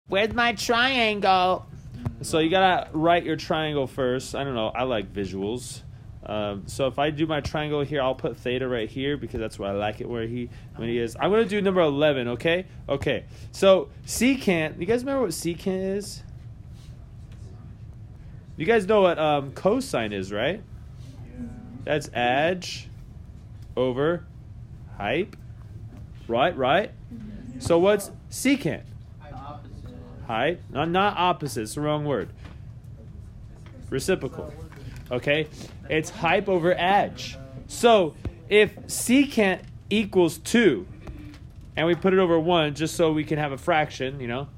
Where's my triangle? So you gotta write your triangle first. I don't know. I like visuals. So if I do my triangle here, I'll put theta right here because that's where I like it when he is. I'm gonna do number 11. Okay. Okay. So secant. You guys remember what secant is? You guys know what cosine is, right? That's adj over height. Right. So what's secant? Height. Not opposite. It's the wrong word. Reciprocal. Okay? It's hype over adj. So if secant equals 2, and we put it over 1 just so we can have a fraction, you know,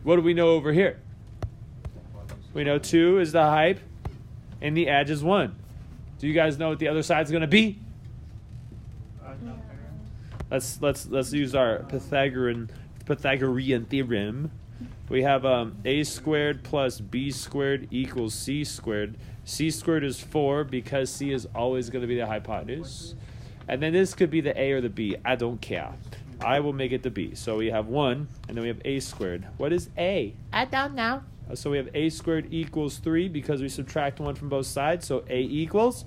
what do we know over here? We know 2 is the hype, and the adj is 1. Do you guys know what the other side's going to be? Let's use our Pythagorean theorem. We have a squared plus b squared equals c squared. C squared is 4 because c is always going to be the hypotenuse. And then this could be the a or the b. I don't care. I will make it the b. So we have 1, and then we have a squared. What is a? I don't know. So we have a squared equals 3 because we subtract 1 from both sides. So a equals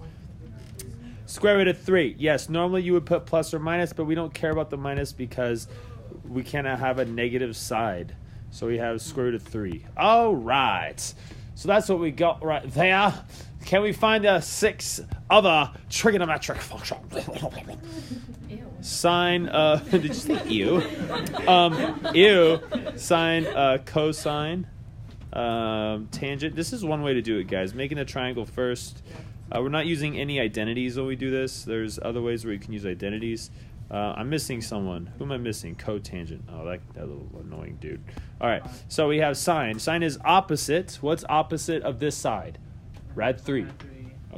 square root of 3. Yes, normally you would put plus or minus, but we don't care about the minus because we cannot have a negative side. So we have square root of 3. All right. So that's what we got right there. Can we find a 6 other trigonometric function? Sine, did you say ew? Sine, cosine, tangent. This is one way to do it, guys. Making a triangle first. We're not using any identities when we do this. There's other ways where you can use identities. I'm missing someone. Who am I missing? Cotangent. Oh, that little annoying dude. All right. So we have sine. Sine is opposite. What's opposite of this side? Rad 3.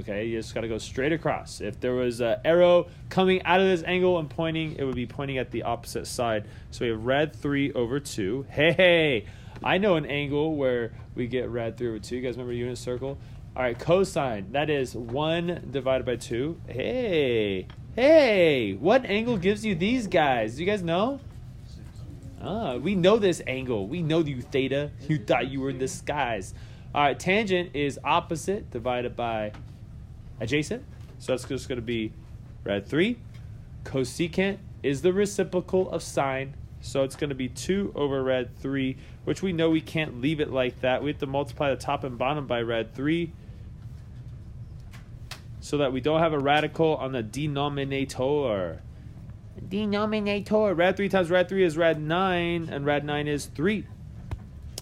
Okay, you just got to go straight across. If there was an arrow coming out of this angle and pointing, it would be pointing at the opposite side. So we have rad 3 over 2. Hey, I know an angle where we get rad 3 over 2. You guys remember unit circle? All right, cosine. That is 1 divided by 2. Hey, what angle gives you these guys? Do you guys know? We know this angle. We know you, theta. You thought you were in the skies. All right, tangent is opposite divided by adjacent. So that's just going to be rad 3. Cosecant is the reciprocal of sine. So it's going to be 2 over rad 3, which we know we can't leave it like that. We have to multiply the top and bottom by rad 3 so that we don't have a radical on the denominator. Rad 3 times rad 3 is rad 9, and rad 9 is 3.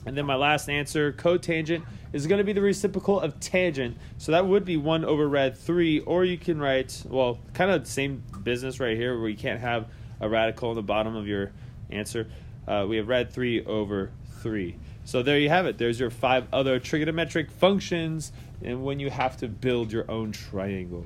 And then my last answer, cotangent, is going to be the reciprocal of tangent. So that would be 1 over rad 3, or you can write, well, kind of the same business right here where you can't have a radical on the bottom of your answer. We have rad 3 over 3. So there you have it. There's your 5 other trigonometric functions and when you have to build your own triangle.